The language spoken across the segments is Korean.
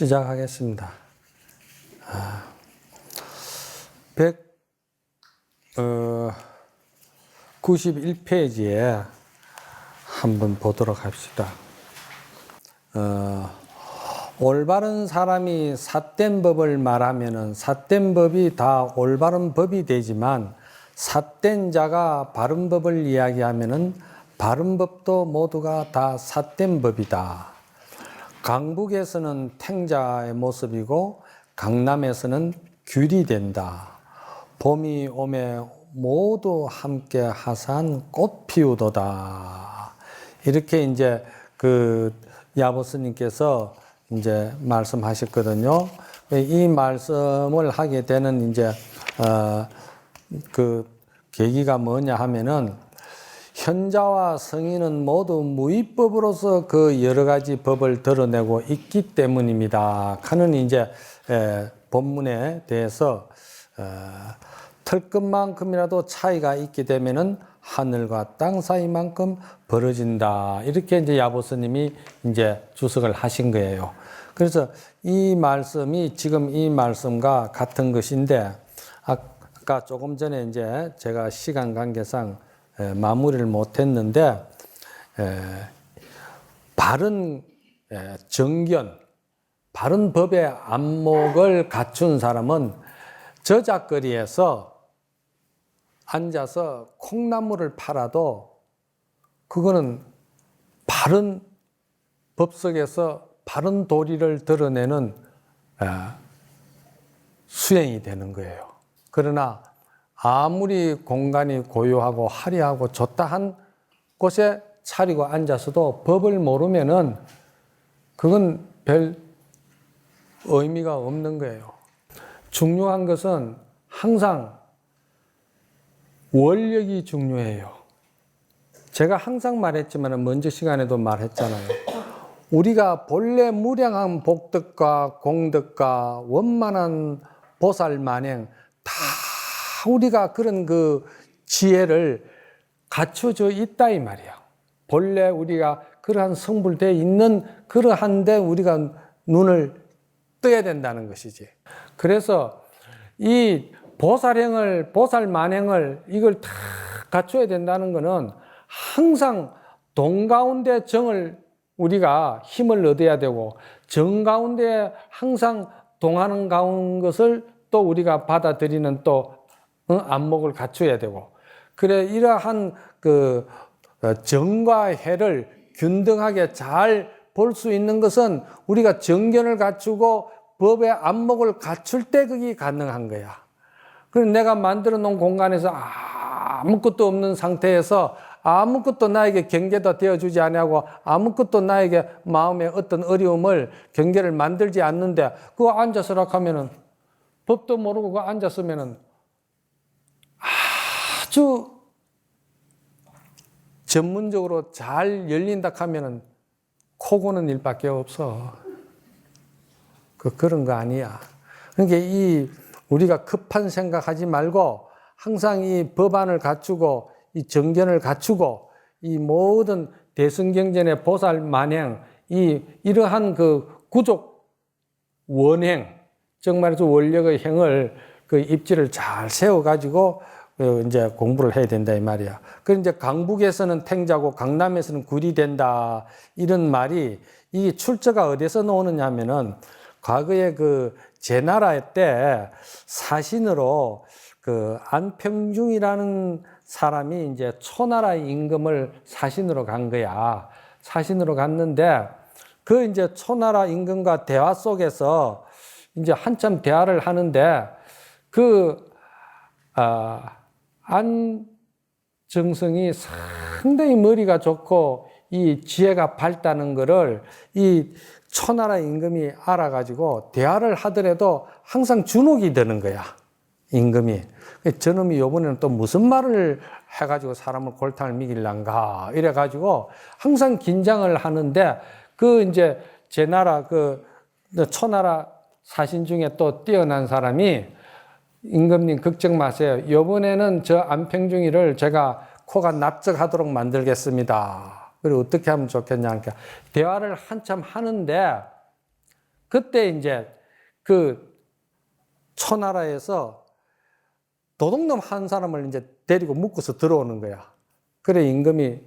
시작하겠습니다. 191페이지에 한번 보도록 합시다. 올바른 사람이 삿된 법을 말하면은 삿된 법이 다 올바른 법이 되지만 삿된 자가 바른 법을 이야기하면은 바른 법도 모두가 다 삿된 법이다. 강북에서는 탱자의 모습이고 강남에서는 귤이 된다. 봄이 오매 모두 함께 하산 꽃 피우도다. 이렇게 이제 그 야보스님께서 이제 말씀하셨거든요. 이 말씀을 하게 되는 이제 그 계기가 뭐냐 하면은 현자와 성인은 모두 무위법으로서 그 여러 가지 법을 드러내고 있기 때문입니다. 하는 이제 본문에 대해서 털끝만큼이라도 차이가 있게 되면은 하늘과 땅 사이만큼 벌어진다. 이렇게 이제 야보스님이 이제 주석을 하신 거예요. 그래서 이 말씀이 지금 이 말씀과 같은 것인데 아까 조금 전에 이제 제가 시간 관계상 마무리를 못했는데 바른 정견, 바른 법의 안목을 갖춘 사람은 저작거리에서 앉아서 콩나물을 팔아도 그거는 바른 법 속에서 바른 도리를 드러내는 수행이 되는 거예요. 그러나 아무리 공간이 고요하고 화려하고 좋다 한 곳에 차리고 앉아서도 법을 모르면은 그건 별 의미가 없는 거예요. 중요한 것은 항상 원력이 중요해요. 제가 항상 말했지만 먼저 시간에도 말했잖아요. 우리가 본래 무량한 복덕과 공덕과 원만한 보살 만행 다 우리가 그런 그 지혜를 갖춰져 있다 이 말이야. 본래 우리가 그러한 성불되어 있는 그러한데 우리가 눈을 떠야 된다는 것이지. 그래서 이 보살행을, 보살만행을 이걸 다 갖춰야 된다는 것은 항상 동 가운데 정을 우리가 힘을 얻어야 되고 정 가운데 항상 동하는 가운 것을 또 우리가 받아들이는 또 안목을 갖춰야 되고 그래 이러한 그 정과 해를 균등하게 잘 볼 수 있는 것은 우리가 정견을 갖추고 법의 안목을 갖출 때 그게 가능한 거야. 그래서 내가 만들어 놓은 공간에서 아무것도 없는 상태에서 아무것도 나에게 경계도 되어주지 않냐고 아무것도 나에게 마음에 어떤 어려움을 경계를 만들지 않는데 그거 앉아서라 하면은 법도 모르고 그거 앉았으면은 아주 전문적으로 잘 열린다 하면은 코 고는 일밖에 없어. 그런 거 아니야. 그러니까 우리가 급한 생각하지 말고 항상 이 법안을 갖추고 이 정견을 갖추고 이 모든 대승경전의 보살 만행 이러한 그 구족 원행 정말로 원력의 행을 그 입지를 잘 세워가지고 이제 공부를 해야 된다 이 말이야. 그럼 이제 강북에서는 탱자고 강남에서는 굴이 된다 이런 말이 이 출처가 어디서 나오느냐 하면은 과거에 그 제나라 때 사신으로 그 안평중이라는 사람이 이제 초나라 임금을 사신으로 간 거야. 사신으로 갔는데 그 이제 초나라 임금과 대화 속에서 이제 한참 대화를 하는데 안정성이 상당히 머리가 좋고 이 지혜가 밝다는 거를 이 초나라 임금이 알아가지고 대화를 하더라도 항상 주눅이 드는 거야. 임금이. 저놈이 요번에는 또 무슨 말을 해가지고 사람을 골탕을 먹일란가 이래가지고 항상 긴장을 하는데 그 이제 제 나라 그 초나라 사신 중에 또 뛰어난 사람이 임금님 걱정 마세요. 요번에는 저 안평중이를 제가 코가 납작하도록 만들겠습니다. 그리고 어떻게 하면 좋겠냐 하니까 대화를 한참 하는데 그때 이제 그 초나라에서 도둑놈 한 사람을 이제 데리고 묶어서 들어오는 거야. 그래 임금이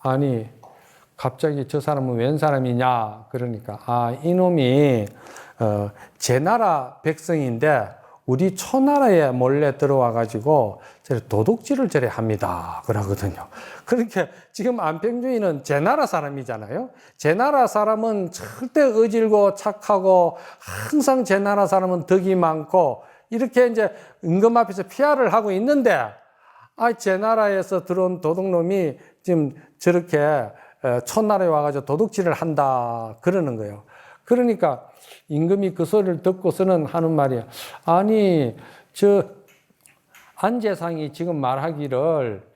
아니 갑자기 저 사람은 웬 사람이냐 그러니까 이놈이 제 나라 백성인데 우리 초나라에 몰래 들어와 가지고 도둑질을 저래 합니다 그러거든요. 그렇게 지금 안평주의는 제 나라 사람이잖아요. 제 나라 사람은 절대 어질고 착하고 항상 제 나라 사람은 덕이 많고 이렇게 이제 임금 앞에서 피하를 하고 있는데 제 나라에서 들어온 도둑놈이 지금 저렇게 초나라에 와가지고 도둑질을 한다 그러는 거예요. 그러니까 임금이 그 소리를 듣고서는 하는 말이야. 아니 저 안재상이 지금 말하기를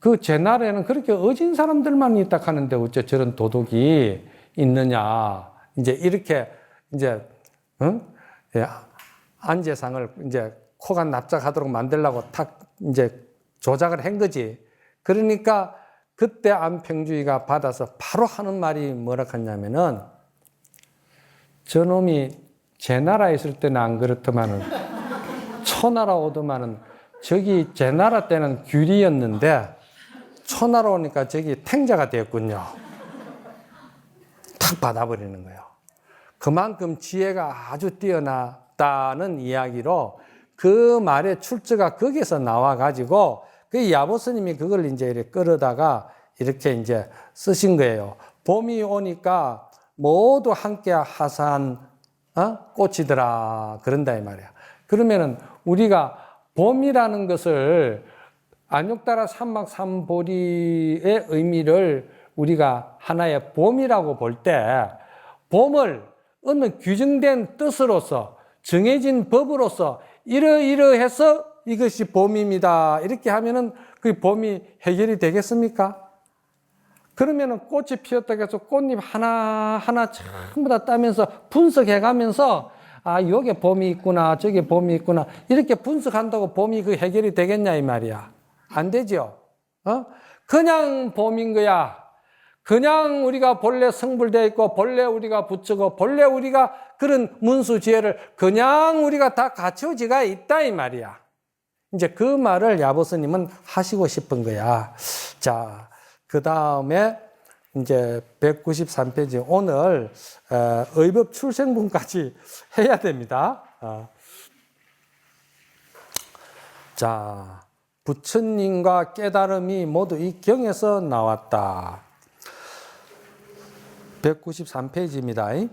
그 제 나라에는 그렇게 어진 사람들만 있다 하는데 어째 저런 도둑이 있느냐. 이제 이렇게 이제 안재상을 이제 코가 납작하도록 만들려고 탁 이제 조작을 한 거지. 그러니까 그때 안평주의가 받아서 바로 하는 말이 뭐라 하냐면은 저놈이 제 나라에 있을 때는 안 그렇더만은 초나라 오더만은 저기 제 나라 때는 규리였는데 초나라 오니까 저기 탱자가 되었군요. 탁 받아버리는 거예요. 그만큼 지혜가 아주 뛰어나다는 이야기로 그 말의 출처가 거기서 나와가지고 그 야보스님이 그걸 이제 이렇게 끌어다가 이렇게 이제 쓰신 거예요. 봄이 오니까 모두 함께 하산 꽃이더라 그런다 이 말이야. 그러면은 우리가 봄이라는 것을 안욕따라 삼막삼보리의 의미를 우리가 하나의 봄이라고 볼 때 봄을 어느 규정된 뜻으로서 정해진 법으로서 이러이러해서 이것이 봄입니다. 이렇게 하면은 그 봄이 해결이 되겠습니까? 그러면은 꽃이 피었다고 해서 꽃잎 하나하나 전부 다 따면서 분석해 가면서 여기에 봄이 있구나, 저게 봄이 있구나. 이렇게 분석한다고 봄이 그 해결이 되겠냐, 이 말이야. 안 되죠? 그냥 봄인 거야. 그냥 우리가 본래 성불되어 있고, 본래 우리가 부처고, 본래 우리가 그런 문수지혜를 그냥 우리가 다 갖춰지가 있다, 이 말이야. 이제 그 말을 야보스님은 하시고 싶은 거야. 자, 그 다음에 이제 193페이지 오늘 의법 출생문까지 해야 됩니다. 자, 부처님과 깨달음이 모두 이 경에서 나왔다. 193페이지입니다.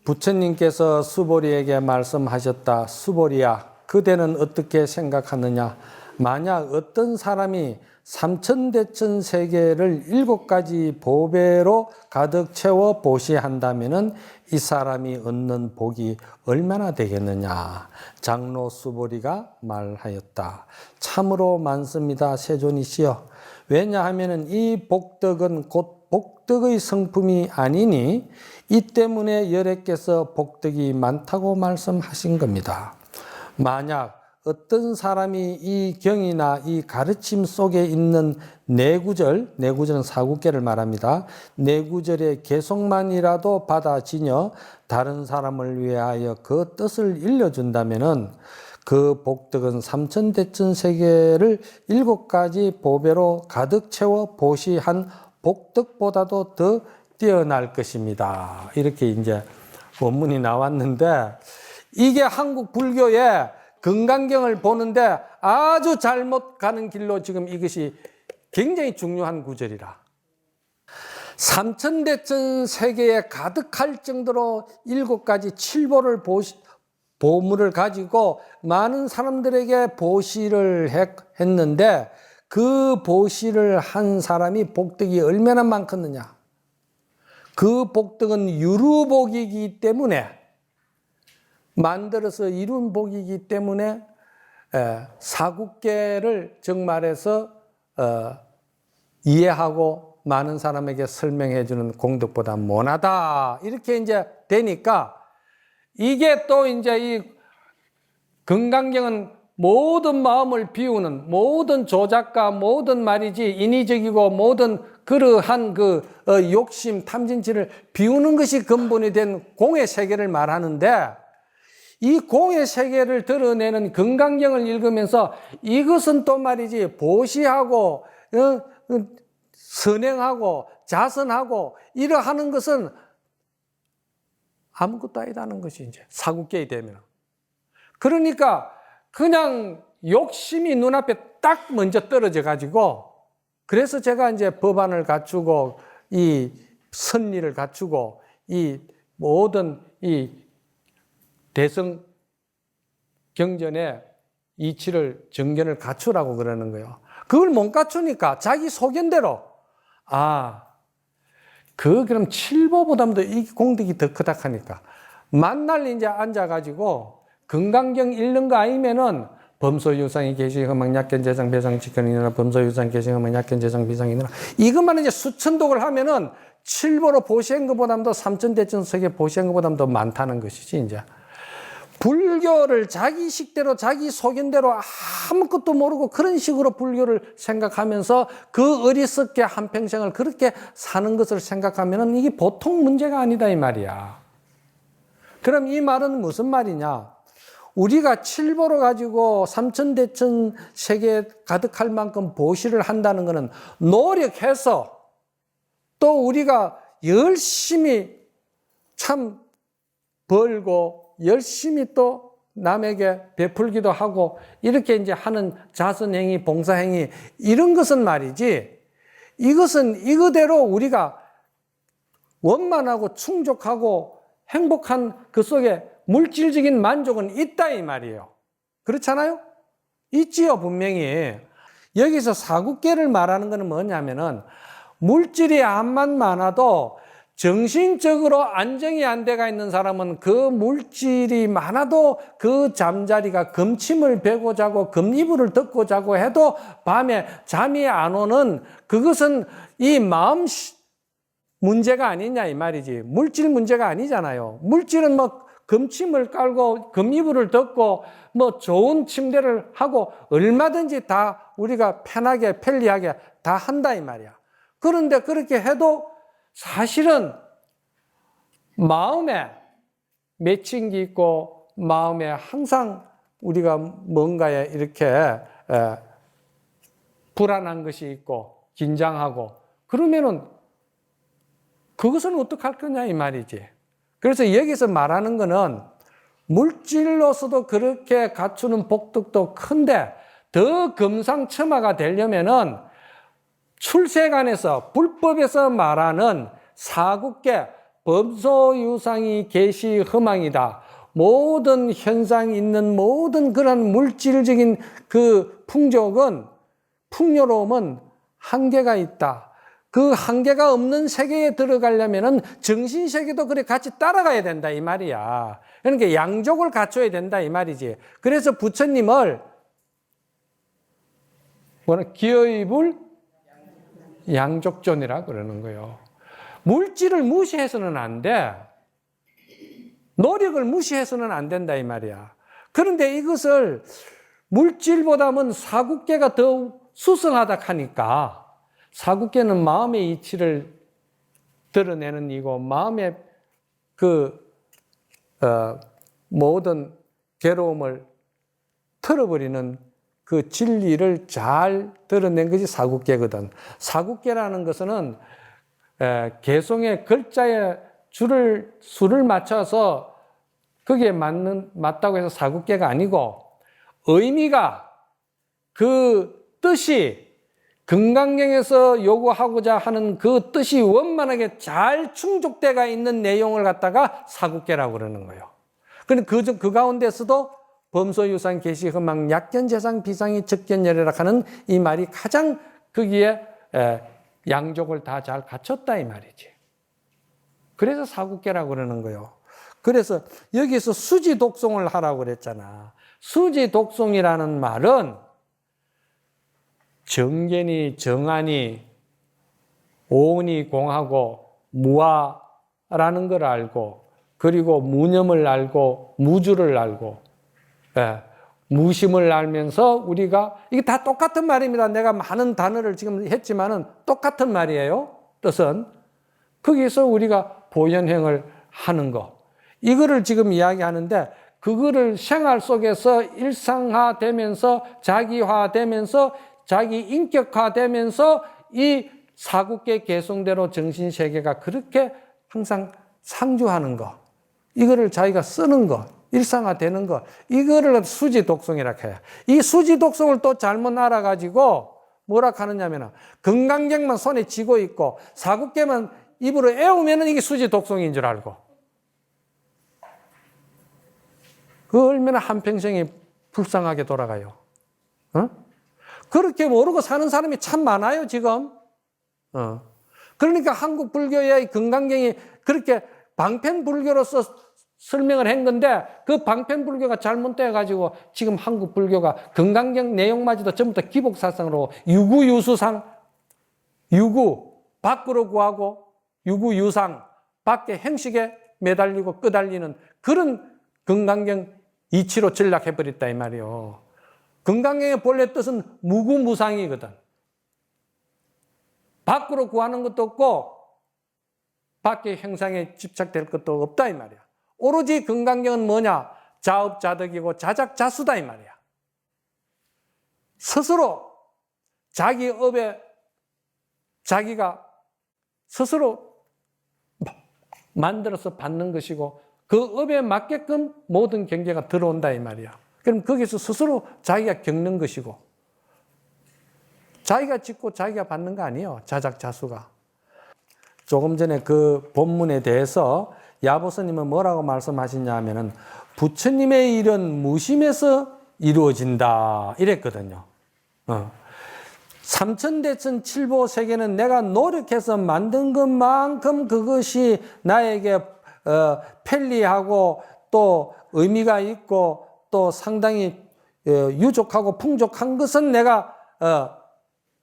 부처님께서 수보리에게 말씀하셨다. 수보리야, 그대는 어떻게 생각하느냐? 만약 어떤 사람이 삼천대천 세계를 7가지 보배로 가득 채워 보시한다면은 이 사람이 얻는 복이 얼마나 되겠느냐? 장로 수보리가 말하였다. 참으로 많습니다, 세존이시여. 왜냐하면은 이 복덕은 곧 복덕의 성품이 아니니 이 때문에 여래께서 복덕이 많다고 말씀하신 겁니다. 만약 어떤 사람이 이 경이나 이 가르침 속에 있는 내구절은 사구계를 말합니다. 내구절의 개속만이라도 받아 지녀 다른 사람을 위하여 그 뜻을 일러준다면은 그 복덕은 삼천대천 세계를 7가지 보배로 가득 채워 보시한 복덕보다도 더 뛰어날 것입니다. 이렇게 이제 원문이 나왔는데 이게 한국 불교의 금강경을 보는데 아주 잘못 가는 길로 지금 이것이 굉장히 중요한 구절이라. 삼천대천 세계에 가득할 정도로 7가지 칠보를 보물을 가지고 많은 사람들에게 보시를 했는데 그 보시를 한 사람이 복덕이 얼마나 많겠느냐. 그 복덕은 유루복이기 때문에 만들어서 이룬 복이기 때문에 사국계를 정말해서 이해하고 많은 사람에게 설명해 주는 공덕보다 못하다. 이렇게 이제 되니까 이게 또 이제 이 금강경은 모든 마음을 비우는, 모든 조작과 모든 말이지 인위적이고 모든 그러한 욕심, 탐진치를 비우는 것이 근본이 된 공의 세계를 말하는데, 이 공의 세계를 드러내는 금강경을 읽으면서 이것은 또 말이지 보시하고 선행하고 자선하고 이러하는 것은 아무것도 아니다는 것이 이제 사국계이 되면. 그러니까 그냥 욕심이 눈앞에 딱 먼저 떨어져 가지고, 그래서 제가 이제 법안을 갖추고 이 선리를 갖추고 이 모든 이 대성 경전의 이치를 정견을 갖추라고 그러는 거예요. 그걸 못 갖추니까 자기 소견대로 그럼 칠보보다도 이 공덕이 더 크다 하니까 만날 이제 앉아가지고 금강경 읽는 거 아니면은 범소유상이 계시 흠망 약견 재상 배상 직견이나 범소유상 계시 흠망 약견 재상 비상이나 이것만 이제 수천독을 하면은 칠보로 보시한 것보다도 삼천대천 세계 보시한 것보다도 더 많다는 것이지. 이제 불교를 자기 식대로 자기 소견대로 아무것도 모르고 그런 식으로 불교를 생각하면서 그 어리석게 한평생을 그렇게 사는 것을 생각하면은 이게 보통 문제가 아니다 이 말이야. 그럼 이 말은 무슨 말이냐? 우리가 칠보로 가지고 삼천대천 세계 가득할 만큼 보시를 한다는 것은 노력해서 또 우리가 열심히 참 벌고 열심히 또 남에게 베풀기도 하고 이렇게 이제 하는 자선행위, 봉사행위 이런 것은 말이지, 이것은 이거대로 우리가 원만하고 충족하고 행복한 그 속에 물질적인 만족은 있다 이 말이에요. 그렇잖아요? 있지요, 분명히. 여기서 사국계를 말하는 것은 뭐냐면은 물질이 암만 많아도 정신적으로 안정이 안 돼가 있는 사람은 그 물질이 많아도 그 잠자리가 금침을 베고 자고 금이불을 덮고 자고 해도 밤에 잠이 안 오는, 그것은 이 마음 문제가 아니냐 이 말이지, 물질 문제가 아니잖아요. 물질은 뭐 금침을 깔고 금이불을 덮고 뭐 좋은 침대를 하고 얼마든지 다 우리가 편하게 편리하게 다 한다 이 말이야. 그런데 그렇게 해도 사실은 마음에 맺힌 게 있고 마음에 항상 우리가 뭔가에 이렇게 불안한 것이 있고 긴장하고 그러면은 그것은 어떡할 거냐 이 말이지. 그래서 여기서 말하는 거는 물질로서도 그렇게 갖추는 복덕도 큰데 더 금상첨화가 되려면은 출세관에서 불법에서 말하는 사국계 범소유상이 계시 흠망이다. 모든 현상 있는 모든 그런 물질적인 그 풍요로움은 한계가 있다. 그 한계가 없는 세계에 들어가려면은 정신세계도 그래 같이 따라가야 된다 이 말이야. 그러니까 양족을 갖춰야 된다 이 말이지. 그래서 부처님을 기어입을 양족존이라 그러는 거예요. 물질을 무시해서는 안 돼. 노력을 무시해서는 안 된다 이 말이야. 그런데 이것을 물질보다는 사국계가 더 수성하다 하니까, 사국계는 마음의 이치를 드러내는 이고 마음의 모든 괴로움을 털어버리는 그 진리를 잘 드러낸 것이 사국계거든. 사국계라는 것은 개송의 글자에 수를 맞춰서 거기에 맞다고 해서 사국계가 아니고, 의미가 그 뜻이 금강경에서 요구하고자 하는 그 뜻이 원만하게 잘 충족되어 있는 내용을 갖다가 사국계라고 그러는 거예요. 그런데 그 가운데서도 범소유상 계시 흠망 약견 재상 비상이 적견열애라 하는 이 말이 가장 거기에 양족을 다 잘 갖췄다 이 말이지. 그래서 사국계라고 그러는 거예요. 그래서 여기서 수지독송을 하라고 그랬잖아. 수지독송이라는 말은 정견이 정안이 오은이 공하고 무아라는 걸 알고, 그리고 무념을 알고 무주를 알고, 무심을 알면서 우리가, 이게 다 똑같은 말입니다. 내가 많은 단어를 지금 했지만은 똑같은 말이에요. 뜻은. 거기서 우리가 보현행을 하는 거. 이거를 지금 이야기하는데, 그거를 생활 속에서 일상화되면서 자기화되면서 자기 인격화되면서 이 사국계 개성대로 정신세계가 그렇게 항상 상주하는 거, 이거를 자기가 쓰는 거, 일상화되는 거, 이거를 수지독성이라고 해요. 이 수지독성을 또 잘못 알아가지고 뭐라 하느냐면 건강경만 손에 쥐고 있고 사국계만 입으로 애우면 이게 수지독성인 줄 알고, 그 얼마나 한평생이 불쌍하게 돌아가요. 어? 그렇게 모르고 사는 사람이 참 많아요, 지금. 그러니까 한국 불교의 건강경이 그렇게 방편불교로서 설명을 한 건데, 그 방편불교가 잘못돼가지고 지금 한국 불교가 건강경 내용마저도 전부 다 기복사상으로 유구유수상, 유구, 밖으로 구하고 유구유상, 밖에 행식에 매달리고 끄달리는 그런 건강경 이치로 전락해버렸다 이 말이요. 건강경의 본래 뜻은 무구무상이거든. 밖으로 구하는 것도 없고 밖의 형상에 집착될 것도 없다 이 말이야. 오로지 건강경은 뭐냐? 자업자득이고 자작자수다 이 말이야. 스스로 자기 업에 자기가 스스로 만들어서 받는 것이고 그 업에 맞게끔 모든 경계가 들어온다 이 말이야. 그럼 거기서 스스로 자기가 겪는 것이고, 자기가 짓고 자기가 받는 거 아니에요. 자작자수가. 조금 전에 그 본문에 대해서 야보스님은 뭐라고 말씀하시냐 하면은 부처님의 일은 무심에서 이루어진다 이랬거든요. 삼천대천 칠보세계는 내가 노력해서 만든 것만큼 그것이 나에게 편리하고 또 의미가 있고 또 상당히 유족하고 풍족한 것은 내가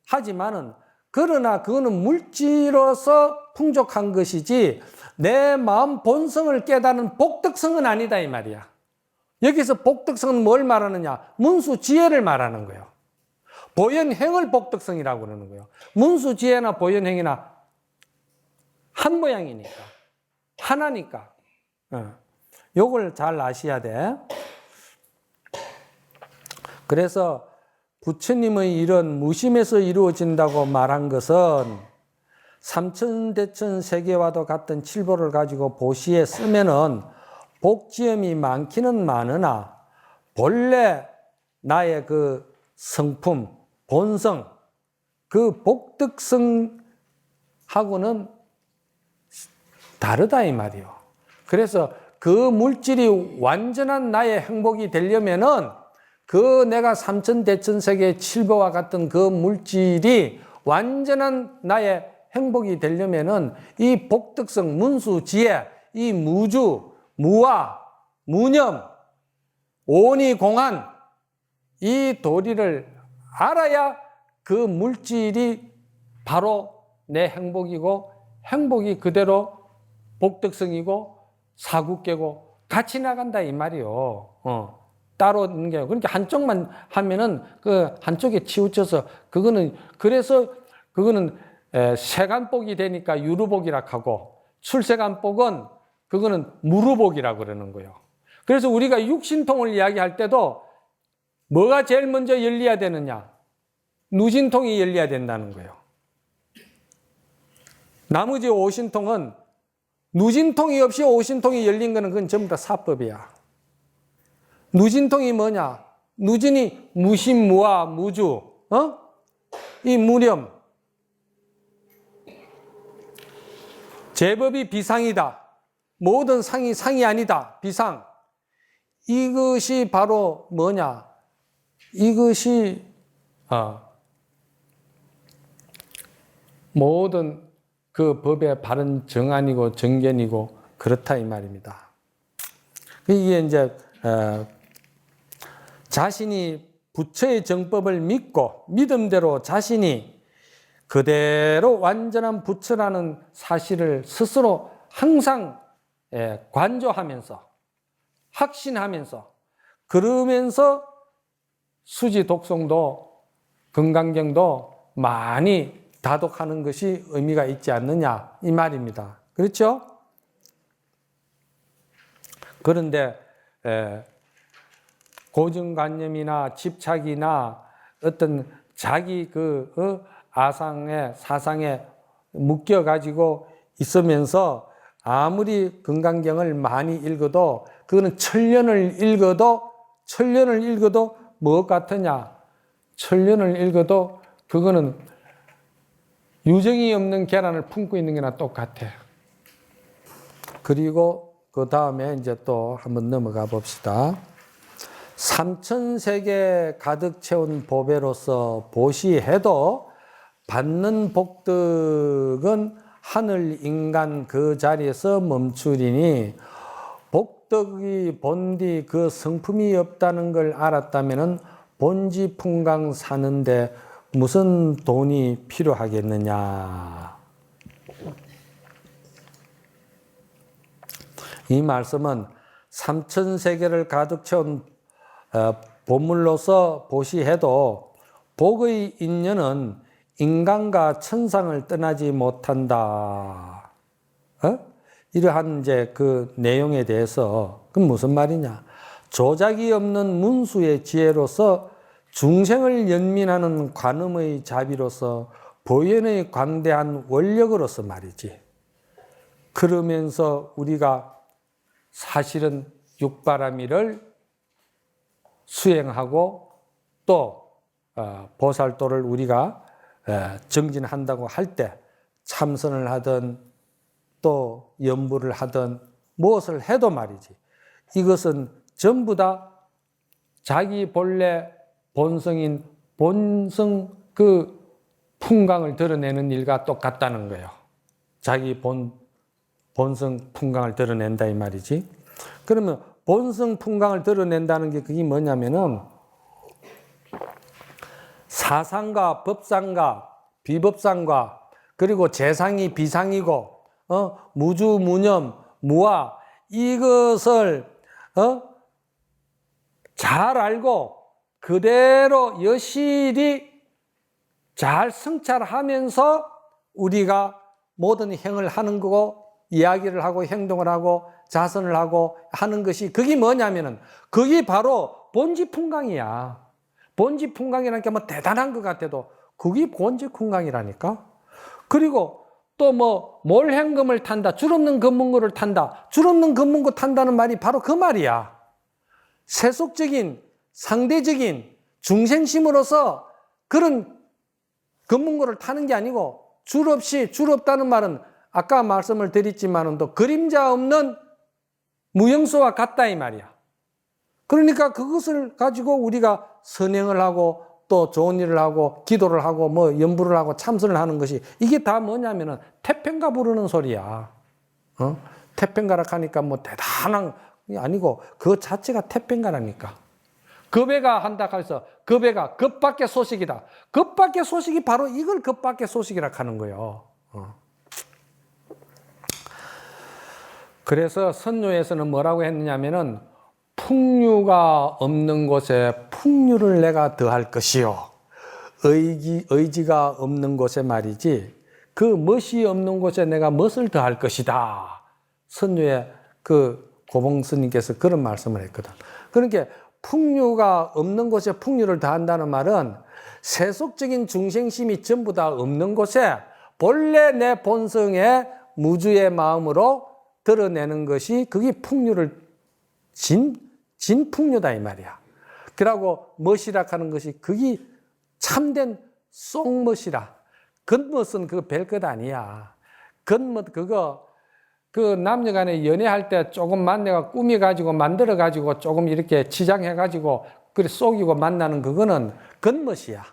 하지만은, 그러나 그거는 물질로서 풍족한 것이지 내 마음 본성을 깨닫는 복덕성은 아니다 이 말이야. 여기서 복덕성은 뭘 말하느냐? 문수지혜를 말하는 거예요. 보현행을 복덕성이라고 그러는 거예요. 문수지혜나 보현행이나 한 모양이니까, 하나니까. 요걸 잘 아셔야 돼. 그래서 부처님의 일은 무심에서 이루어진다고 말한 것은 삼천대천 세계와도 같은 칠보를 가지고 보시에 쓰면은 복지음이 많기는 많으나 본래 나의 그 성품, 본성, 그 복덕성하고는 다르다 이 말이요. 그래서 그 물질이 완전한 나의 행복이 되려면은 그 내가 삼천대천세계 칠보와 같은 그 물질이 완전한 나의 행복이 되려면은 이 복덕성, 문수지혜, 이 무주, 무아, 무념, 오니공한 이 도리를 알아야 그 물질이 바로 내 행복이고 행복이 그대로 복덕성이고 사국계고 같이 나간다 이 말이요. 따로 있는 게 아니고, 그러니까 한쪽만 하면은 그 한쪽에 치우쳐서 그거는, 그래서 그거는 세간복이 되니까 유루복이라 하고, 출세간복은 그거는 무루복이라고 그러는 거예요. 그래서 우리가 육신통을 이야기할 때도 뭐가 제일 먼저 열려야 되느냐? 누진통이 열려야 된다는 거예요. 나머지 오신통은, 누진통이 없이 오신통이 열린 거는 그건 전부 다 사법이야. 누진통이 뭐냐? 누진이 무심무아 무주, 이 무념, 제법이 비상이다. 모든 상이 상이 아니다. 비상. 이것이 바로 뭐냐? 이것이 모든 그 법의 바른 정안이고 정견이고 그렇다 이 말입니다. 이게 이제 자신이 부처의 정법을 믿고 믿음대로 자신이 그대로 완전한 부처라는 사실을 스스로 항상 관조하면서 확신하면서 그러면서 수지 독성도 건강경도 많이 다독하는 것이 의미가 있지 않느냐 이 말입니다. 그렇죠? 그런데 고정관념이나 집착이나 어떤 자기 아상에 사상에 묶여 가지고 있으면서 아무리 건강경을 많이 읽어도 그거는 천년을 읽어도 무엇 같으냐? 천년을 읽어도 그거는 유정이 없는 계란을 품고 있는 게나 똑같아. 그리고 그 다음에 이제 또 한번 넘어가 봅시다. 삼천세계 가득 채운 보배로서 보시해도 받는 복덕은 하늘 인간 그 자리에서 멈추리니 복덕이 본디 그 성품이 없다는 걸 알았다면은 본지 풍강 사는데 무슨 돈이 필요하겠느냐. 이 말씀은 삼천세계를 가득 채운 보물로서 보시해도 복의 인연은 인간과 천상을 떠나지 못한다. 이러한 이제 그 내용에 대해서 그건 무슨 말이냐? 조작이 없는 문수의 지혜로서 중생을 연민하는 관음의 자비로서 보현의 광대한 원력으로서 말이지. 그러면서 우리가 사실은 육바라밀을 수행하고 또 보살도를 우리가 정진한다고 할 때 참선을 하든 또 연부를 하든 무엇을 해도 말이지. 이것은 전부 다 자기 본래 본성인 본성 그 풍광을 드러내는 일과 똑같다는 거예요. 자기 본성 풍광을 드러낸다 이 말이지. 그러면 본성 풍광을 드러낸다는 게 그게 뭐냐면은 사상과 법상과 비법상과 그리고 재상이 비상이고 무주무념 무아 이것을 잘 알고 그대로 여실히 잘 성찰하면서 우리가 모든 행을 하는 거고 이야기를 하고 행동을 하고 자선을 하고 하는 것이 그게 뭐냐면은 그게 바로 본지풍광이야. 본지풍광이라는 게 뭐 대단한 것 같아도 그게 본지풍광이라니까. 그리고 또 뭐 몰행금을 탄다. 줄 없는 금문고를 탄다. 줄 없는 금문고 탄다는 말이 바로 그 말이야. 세속적인 상대적인 중생심으로서 그런 금문고를 타는 게 아니고 줄 없다는 말은 아까 말씀을 드렸지만은 또 그림자 없는 무영소와 같다 이 말이야. 그러니까 그것을 가지고 우리가 선행을 하고 또 좋은 일을 하고 기도를 하고 뭐 연부를 하고 참선을 하는 것이 이게 다 뭐냐면은 태평가 부르는 소리야. 태평가락 하니까 뭐 대단한 게 아니고 그 자체가 태평가라니까. 급배가 한다 해서 급배가 급밖의 소식이다. 급밖의 소식이 바로 이걸 급밖의 소식이라 하는 거예요. 그래서 선조에서는 뭐라고 했느냐면은 풍류가 없는 곳에 풍류를 내가 더할 것이요. 의지가 없는 곳에 말이지 그 멋이 없는 곳에 내가 멋을 더할 것이다. 선조의 그 고봉스님께서 그런 말씀을 했거든. 그러니까 풍류가 없는 곳에 풍류를 더한다는 말은 세속적인 중생심이 전부 다 없는 곳에 본래 내 본성의 무주의 마음으로 드러내는 것이 그게 풍류를 진풍류다 이 말이야. 그러고 멋이라 하는 것이 그게 참된 쏙멋이라. 겉멋은 그거 별것 아니야. 겉멋 그거 그 남녀간에 연애할 때 조금만 내가 꾸며가지고 만들어가지고 조금 이렇게 치장해가지고 그래 속이고 만나는 그거는 겉멋이야.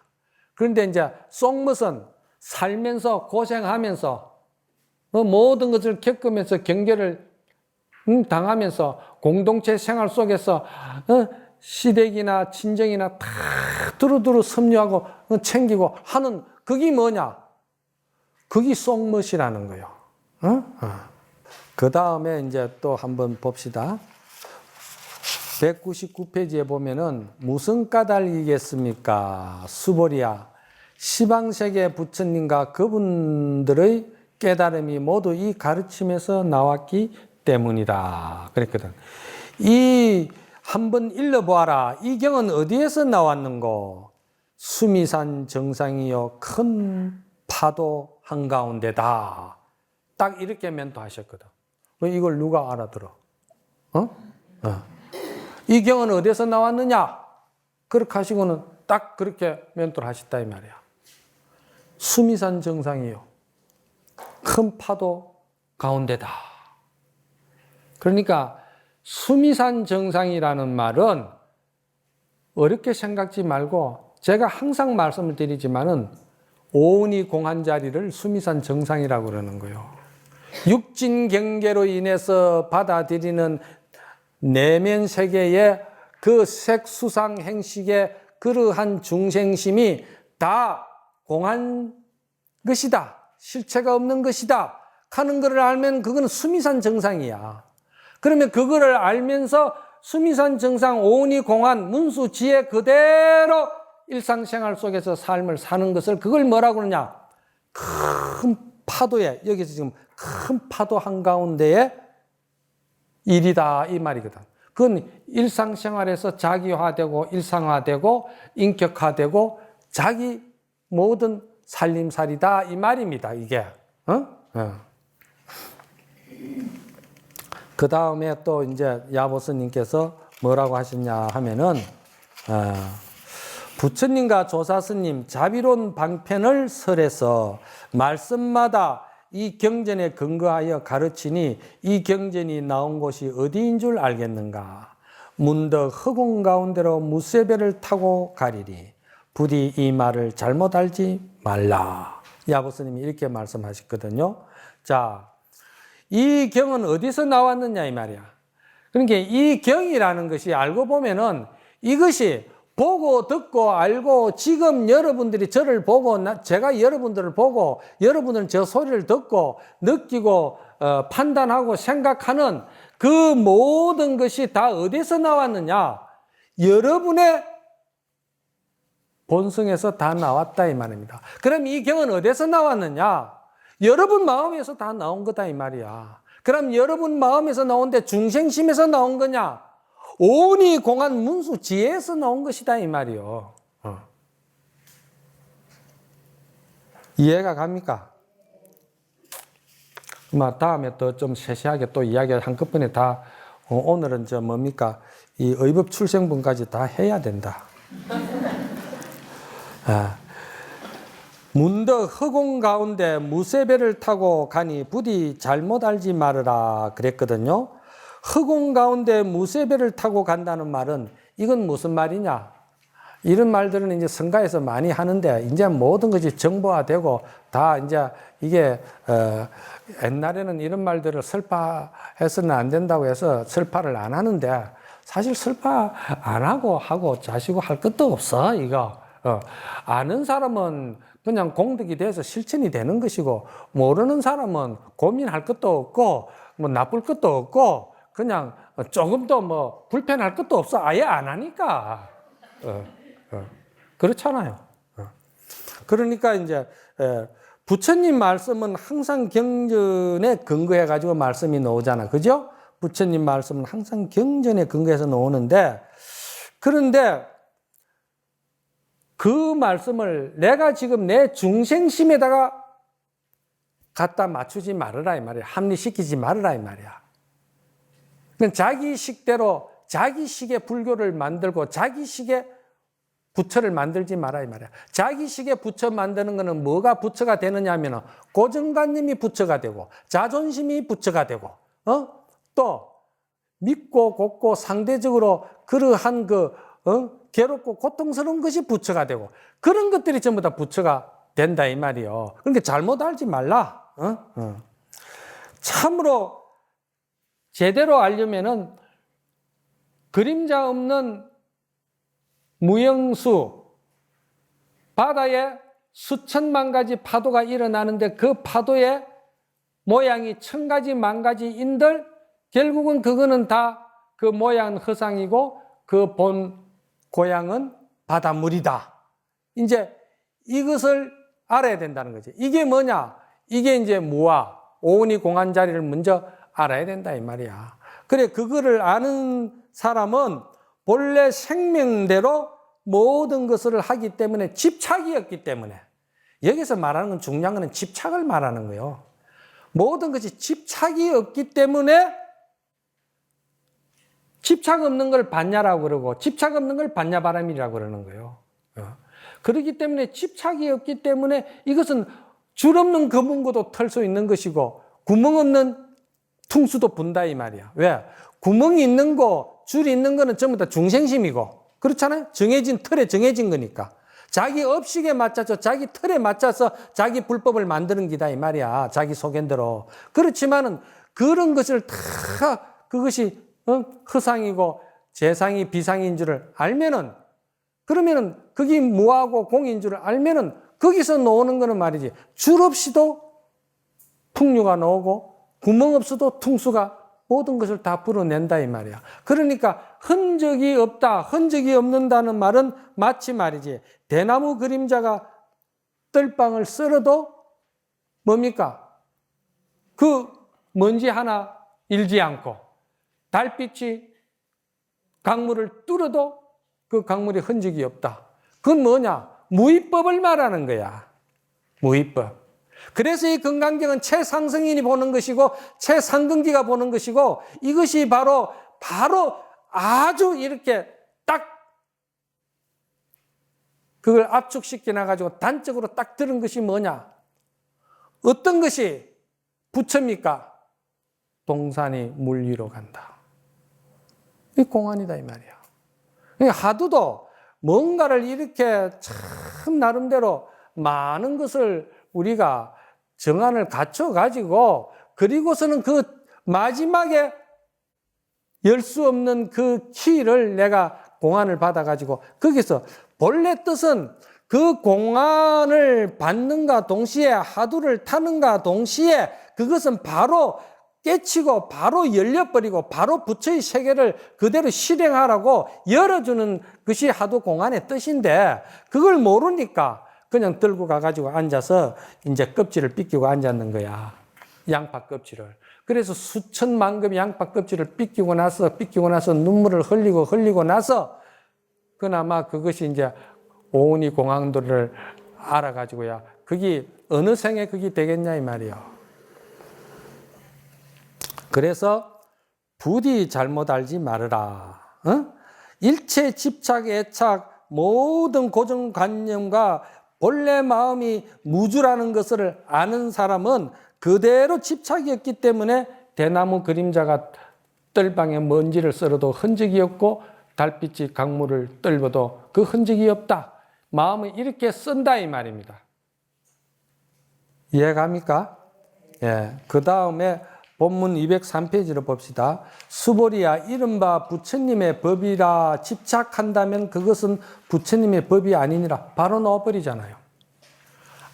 그런데 이제 쏙멋은 살면서 고생하면서 모든 것을 겪으면서 경계를 당하면서 공동체 생활 속에서 시댁이나 친정이나 다 두루두루 섭렵하고 챙기고 하는 그게 뭐냐? 그게 쏙멋이라는 거예요. 그 다음에 이제 또 한번 봅시다. 199페이지에 보면은 무슨 까닭이겠습니까? 수보리야. 시방세계 부처님과 그분들의 깨달음이 모두 이 가르침에서 나왔기 때문이다. 그랬거든. 이 한번 읽어보아라. 이 경은 어디에서 나왔는고? 수미산 정상이요 큰 파도 한가운데다. 딱 이렇게 멘토하셨거든. 이걸 누가 알아들어? 이 경은 어디서 나왔느냐? 그렇게 하시고는 딱 그렇게 멘토를 하셨다 이 말이야. 수미산 정상이요 큰 파도 가운데다. 그러니까 수미산 정상이라는 말은 어렵게 생각지 말고, 제가 항상 말씀을 드리지만은 오온이 공한 자리를 수미산 정상이라고 그러는 거예요. 육진 경계로 인해서 받아들이는 내면 세계의 그 색수상 행식의 그러한 중생심이 다 공한 것이다, 실체가 없는 것이다 하는 것을 알면 그거는 수미산 정상이야. 그러면 그거를 알면서 수미산 정상 오온이 공한 문수지혜 그대로 일상생활 속에서 삶을 사는 것을, 그걸 뭐라고 그러냐? 큰 파도에, 여기서 지금 큰 파도 한가운데에 일이다 이 말이거든. 그건 일상생활에서 자기화되고 일상화되고 인격화되고 자기 모든 살림살이다 이 말입니다. 이게. 그 다음에 또 이제 야보스님께서 뭐라고 하셨냐 하면은, 부처님과 조사스님 자비로운 방편을 설해서 말씀마다 이 경전에 근거하여 가르치니 이 경전이 나온 곳이 어디인 줄 알겠는가? 문득 허공 가운데로 무쇠배를 타고 가리리. 부디 이 말을 잘못 알지 말라. 야보스님이 이렇게 말씀하셨거든요. 자, 이 경은 어디서 나왔느냐 이 말이야. 그러니까 이 경이라는 것이 알고 보면은 이것이 보고 듣고 알고, 지금 여러분들이 저를 보고 제가 여러분들을 보고 여러분들은 저 소리를 듣고 느끼고 판단하고 생각하는 그 모든 것이 다 어디서 나왔느냐? 여러분의 본성에서 다 나왔다 이 말입니다. 그럼 이 경은 어디서 나왔느냐? 여러분 마음에서 다 나온 거다 이 말이야. 그럼 여러분 마음에서 나온데 중생심에서 나온 거냐? 오온이 공한 문수 지혜에서 나온 것이다 이 말이요. 이해가 갑니까? 다음에 또 좀 세세하게 또 이야기 한꺼번에 다, 오늘은 저 뭡니까? 이 의법 출생분까지 다 해야 된다. 문득 허공 가운데 무쇠배를 타고 가니 부디 잘못 알지 말으라 그랬거든요. 허공 가운데 무쇠배를 타고 간다는 말은 이건 무슨 말이냐? 이런 말들은 이제 성가에서 많이 하는데 이제 모든 것이 정보화되고 다 이제 이게 옛날에는 이런 말들을 설파해서는 안 된다고 해서 설파를 안 하는데, 사실 설파 안 하고 자시고 할 것도 없어 이거. 아는 사람은 그냥 공덕이 돼서 실천이 되는 것이고, 모르는 사람은 고민할 것도 없고 뭐 나쁠 것도 없고 그냥 조금도 뭐 불편할 것도 없어. 아예 안 하니까. 그렇잖아요. 그러니까 이제 부처님 말씀은 항상 경전에 근거해 가지고 말씀이 나오잖아. 그죠? 부처님 말씀은 항상 경전에 근거해서 나오는데, 그런데 그 말씀을 내가 지금 내 중생심에다가 갖다 맞추지 말아라 이 말이야. 합리시키지 말아라 이 말이야. 자기 식대로 자기 식의 불교를 만들고 자기 식의 부처를 만들지 마라 이 말이야. 자기 식의 부처 만드는 거는 뭐가 부처가 되느냐 하면 고정관념이 부처가 되고 자존심이 부처가 되고, 또 믿고 곱고 상대적으로 그러한 괴롭고 고통스러운 것이 부처가 되고, 그런 것들이 전부 다 부처가 된다 이 말이요. 그러니까 잘못 알지 말라. 참으로 제대로 알려면은 그림자 없는 무영수, 바다에 수천만 가지 파도가 일어나는데 그 파도의 모양이 천 가지 만 가지인들 결국은 그거는 다 그 모양은 허상이고 그 본 고향은 바닷물이다. 이제 이것을 알아야 된다는 거지. 이게 뭐냐? 이게 이제 무아, 오온이 공한 자리를 먼저 알아야 된다 이 말이야. 그래, 그거를 아는 사람은 본래 생명대로 모든 것을 하기 때문에 집착이었기 때문에, 여기서 말하는 건 중요한 거는 집착을 말하는 거예요. 모든 것이 집착이 없기 때문에 집착 없는 걸 반야라고 그러고 집착 없는 걸 반야바람이라고 그러는 거예요. 그렇기 때문에 집착이 없기 때문에 이것은 줄 없는 거문고도 털 수 있는 것이고 구멍 없는 퉁수도 분다 이 말이야. 왜? 구멍이 있는 거, 줄이 있는 거는 전부 다 중생심이고, 그렇잖아요? 정해진 틀에 정해진 거니까. 자기 업식에 맞춰서 자기 틀에 맞춰서 자기 불법을 만드는 기다 이 말이야. 자기 소견대로. 그렇지만은 그런 것을 다 그것이 허상이고 재상이 비상인 줄을 알면은, 그러면은 그게 무하고 공인 줄을 알면은 거기서 나오는 거는 말이지, 줄 없이도 풍류가 나오고 구멍 없어도 퉁수가 모든 것을 다 불어낸다 이 말이야. 그러니까 흔적이 없다, 흔적이 없는다는 말은 마치 말이지, 대나무 그림자가 뜰방을 썰어도 뭡니까? 그 먼지 하나 일지 않고, 달빛이 강물을 뚫어도 그 강물에 흔적이 없다. 그건 뭐냐? 무위법을 말하는 거야. 무위법. 그래서 이 금강경은 최상승인이 보는 것이고 최상근기가 보는 것이고, 이것이 바로 아주 이렇게 딱 그걸 압축시켜 놔가지고 단적으로 딱 들은 것이 뭐냐? 어떤 것이 부처입니까? 동산이 물 위로 간다. 이 공안이다 이 말이야. 하두도 뭔가를 이렇게 참 나름대로 많은 것을 우리가 정안을 갖춰가지고, 그리고서는 그 마지막에 열 수 없는 그 키를 내가 공안을 받아가지고, 거기서 본래 뜻은 그 공안을 받는가 동시에 하두를 타는가 동시에 그것은 바로 깨치고 바로 열려버리고 바로 부처의 세계를 그대로 실행하라고 열어주는 것이 하두 공안의 뜻인데, 그걸 모르니까 그냥 들고 가가지고 앉아서 이제 껍질을 삐끼고 앉았는 거야. 양파 껍질을. 그래서 수천만 급의 양파 껍질을 삐끼고 나서 눈물을 흘리고 나서 그나마 그것이 이제 오온이 공항도를 알아가지고야, 그게 어느 생에 그게 되겠냐 이 말이야. 그래서 부디 잘못 알지 말으라. 일체 집착, 애착, 모든 고정관념과 본래 마음이 무주라는 것을 아는 사람은 그대로 집착이 없기 때문에 대나무 그림자가 뜰방에 먼지를 썰어도 흔적이 없고 달빛이 강물을 뜰어도 그 흔적이 없다. 마음을 이렇게 쓴다 이 말입니다. 이해갑니까? 예. 그 다음에 본문 203페이지를 봅시다. 수보리야, 이른바 부처님의 법이라 집착한다면 그것은 부처님의 법이 아니니라. 바로 넣어버리잖아요.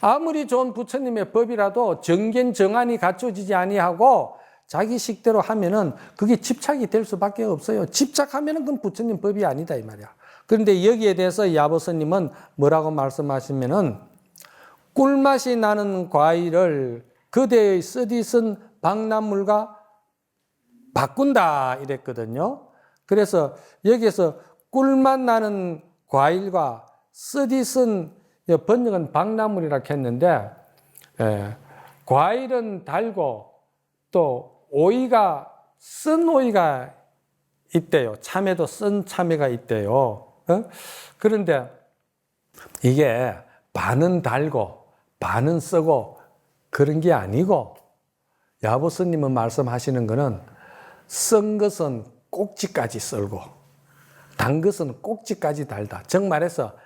아무리 좋은 부처님의 법이라도 정견 정안이 갖춰지지 아니하고 자기 식대로 하면은 그게 집착이 될 수밖에 없어요. 집착하면은 그건 부처님 법이 아니다 이 말이야. 그런데 여기에 대해서 야보스님은 뭐라고 말씀하시면은, 꿀맛이 나는 과일을 그대의 쓰디쓴 박람물과 바꾼다 이랬거든요. 그래서 여기에서 꿀맛 나는 과일과 쓰디쓴, 번역은 박람물이라고 했는데, 과일은 달고 또 오이가, 쓴 오이가 있대요. 참외도 쓴 참외가 있대요. 그런데 이게 반은 달고 반은 쓰고 그런 게 아니고, 야보스님은 말씀하시는 거는 쓴 것은 꼭지까지 썰고 단 것은 꼭지까지 달다. 즉 말해서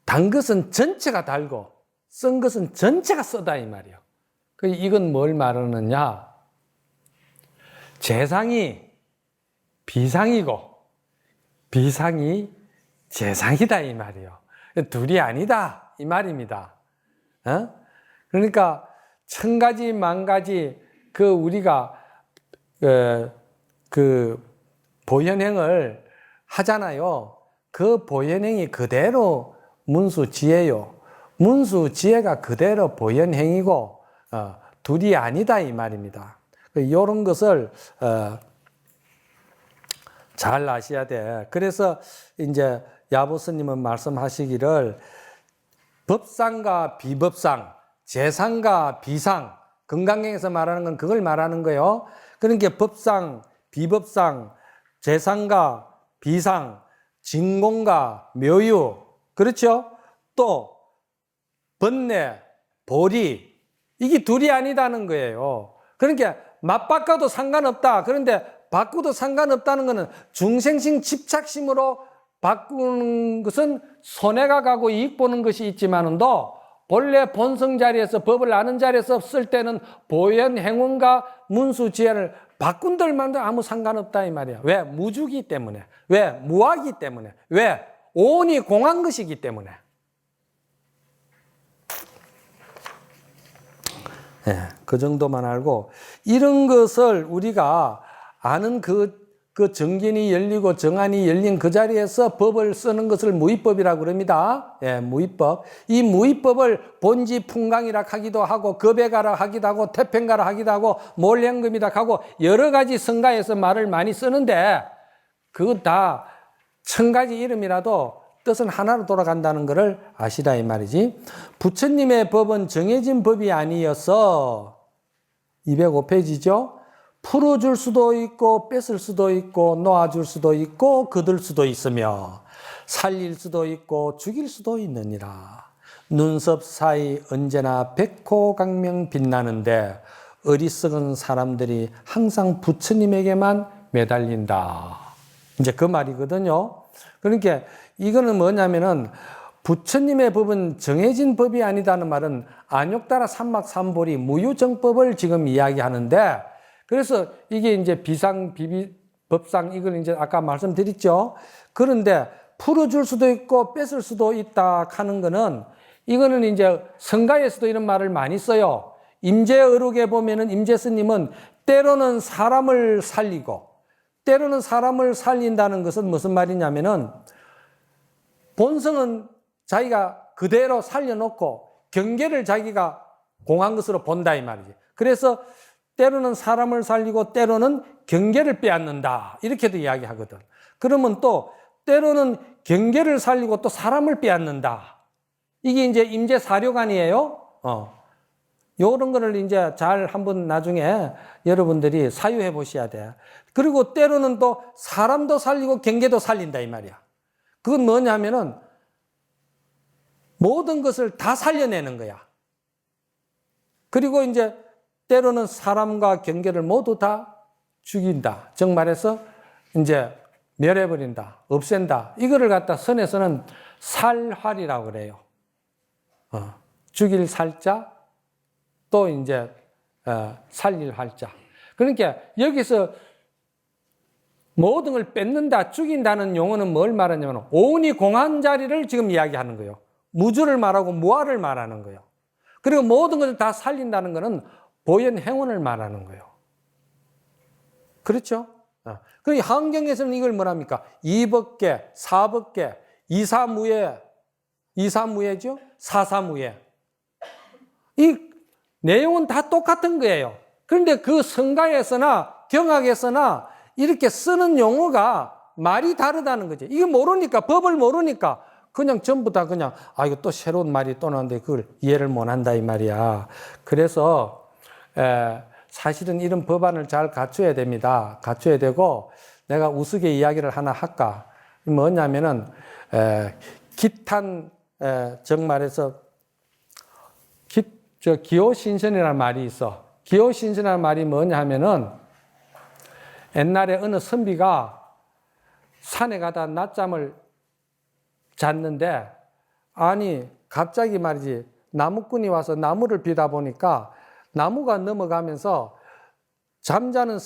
단 것은 전체가 달고 쓴 것은 전체가 쓰다 이 말이에요. 이건 뭘 말하느냐? 재상이 비상이고 비상이 재상이다 이 말이에요. 둘이 아니다 이 말입니다. 그러니까 천 가지 만 가지 우리가 보현행을 하잖아요. 그 보현행이 그대로 문수지혜요. 문수지혜가 그대로 보현행이고 둘이 아니다 이 말입니다. 이런 것을 잘 아셔야 돼. 그래서 이제 야보스님은 말씀하시기를 법상과 비법상, 재상과 비상, 금강경에서 말하는 건 그걸 말하는 거예요. 그러니까 법상, 비법상, 재상과 비상, 진공과 묘유, 그렇죠? 또 번뇌, 보리, 이게 둘이 아니다는 거예요. 그러니까 맞바꿔도 상관없다. 그런데 바꾸도 상관없다는 것은 중생심 집착심으로 바꾸는 것은 손해가 가고 이익 보는 것이 있지만도 본래 본성 자리에서 법을 아는 자리에서 쓸 때는 보현 행운과 문수지혜를 바꾼들만도 아무 상관없다 이 말이야. 왜? 무주기 때문에. 왜? 무하기 때문에. 왜? 오온이 공한 것이기 때문에. 예, 그 정도만 알고 이런 것을 우리가 아는 그 정견이 열리고 정안이 열린 그 자리에서 법을 쓰는 것을 무위법이라고 그럽니다. 예, 무위법. 이 무위법을 본지 풍강이라 하기도 하고 겁액가라 하기도 하고 태평가라 하기도 하고 몰량금이다 하고 여러 가지 성가에서 말을 많이 쓰는데 그거 다 1000가지 이름이라도 뜻은 하나로 돌아간다는 것을 아시라 이 말이지. 부처님의 법은 정해진 법이 아니어서 205페이지죠. 풀어줄 수도 있고 뺏을 수도 있고 놓아줄 수도 있고 거둘 수도 있으며 살릴 수도 있고 죽일 수도 있느니라. 눈썹 사이 언제나 백호강명 빛나는데 어리석은 사람들이 항상 부처님에게만 매달린다. 이제 그 말이거든요. 그러니까 이거는 뭐냐면은 부처님의 법은 정해진 법이 아니다는 말은 안욕따라 삼막삼보리 무유정법을 지금 이야기하는데 그래서 이게 이제 비상, 법상 이걸 이제 아까 말씀드렸죠. 그런데 풀어줄 수도 있고 뺏을 수도 있다 하는 거는 이거는 이제 성가에서도 이런 말을 많이 써요. 임재어록에 보면은 임재스님은 때로는 사람을 살리고 때로는 사람을 살린다는 것은 무슨 말이냐면은 본성은 자기가 그대로 살려놓고 경계를 자기가 공한 것으로 본다 이 말이지. 그래서 때로는 사람을 살리고 때로는 경계를 빼앗는다 이렇게도 이야기하거든. 그러면 또 때로는 경계를 살리고 또 사람을 빼앗는다. 이게 이제 임재사료관이에요. 요런 거를 이제 잘 한번 나중에 여러분들이 사유해 보셔야 돼. 그리고 때로는 또 사람도 살리고 경계도 살린다 이 말이야. 그건 뭐냐면은 모든 것을 다 살려내는 거야. 그리고 이제 때로는 사람과 경계를 모두 다 죽인다. 즉 말해서 이제 멸해버린다. 없앤다. 이거를 갖다 선에서는 살활이라고 그래요. 죽일 살자, 또 이제 살릴 활자. 그러니까 여기서 모든 걸 뺏는다, 죽인다는 용어는 뭘 말하냐면 오온이 공한 자리를 지금 이야기하는 거예요. 무주를 말하고 무아를 말하는 거예요. 그리고 모든 것을 다 살린다는 것은 보현 행운을 말하는 거예요. 그렇죠? 그 한경에서는 이걸 뭐랍니까? 이법계, 사법계, 이사무예, 이사무예죠? 사사무예. 이 내용은 다 똑같은 거예요. 그런데 그 성가에서나 경학에서나 이렇게 쓰는 용어가 말이 다르다는 거죠. 이게 모르니까, 법을 모르니까 그냥 전부 다 그냥 이거 또 새로운 말이 또 나왔는데 그걸 이해를 못 한다 이 말이야. 그래서 사실은 이런 법안을 잘 갖춰야 됩니다. 갖춰야 되고 내가 우스개 이야기를 하나 할까? 뭐냐면은 기탄 정말에서 기호신선이라는 말이 있어. 기호신선이라는 말이 뭐냐 하면은 옛날에 어느 선비가 산에 가다 낮잠을 잤는데 아니 갑자기 말이지 나무꾼이 와서 나무를 비다 보니까 나무가 넘어가면서 잠자는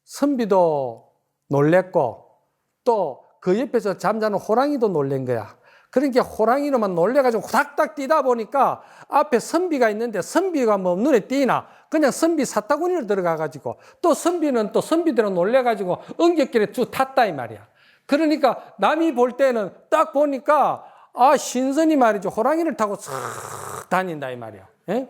선비도 놀랬고 또 그 옆에서 잠자는 호랑이도 놀란 거야. 그러니까 호랑이로만 놀래가지고 후닥닥 뛰다 보니까 앞에 선비가 있는데 선비가 뭐 눈에 띄나 그냥 선비 사타구니로 들어가가지고 또 선비는 또 선비대로 놀래가지고 엉겹길에 쭉 탔다 이 말이야. 그러니까 남이 볼 때는 딱 보니까 아 신선이 말이죠. 호랑이를 타고 싹 다닌다 이 말이야. 에?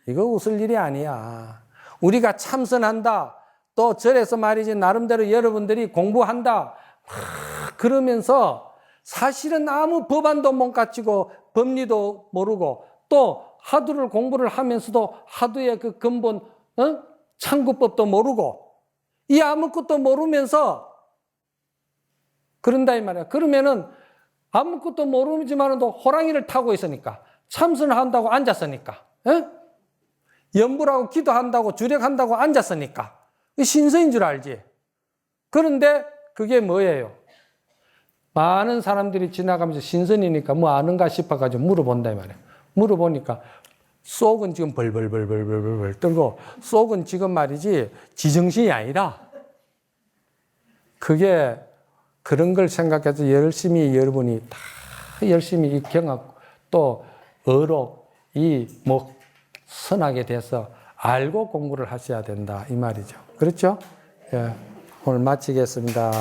이거 웃을 일이 아니야. 우리가 참선한다. 또 절에서 말이지 나름대로 여러분들이 공부한다. 그러면서 사실은 아무 법안도 못 갖추고 법리도 모르고 또 하두를 공부를 하면서도 하두의 그 근본 창구법도 모르고 이 아무것도 모르면서 그런다 이 말이야. 그러면은 아무것도 모르지만도 호랑이를 타고 있으니까 참선을 한다고 앉았으니까 염불하고 기도한다고 주력한다고 앉았으니까 신서인 줄 알지. 그런데 그게 뭐예요? 많은 사람들이 지나가면서 신선이니까 뭐 아는가 싶어가지고 물어본다 이 말이에요. 물어보니까 속은 지금 벌벌벌벌벌벌 떨고 속은 지금 말이지 지정신이 아니라 그게 그런 걸 생각해서 열심히 여러분이 다 열심히 경하고 또 어록 뭐 선하게 돼서 알고 공부를 하셔야 된다 이 말이죠. 그렇죠? 예, 오늘 마치겠습니다.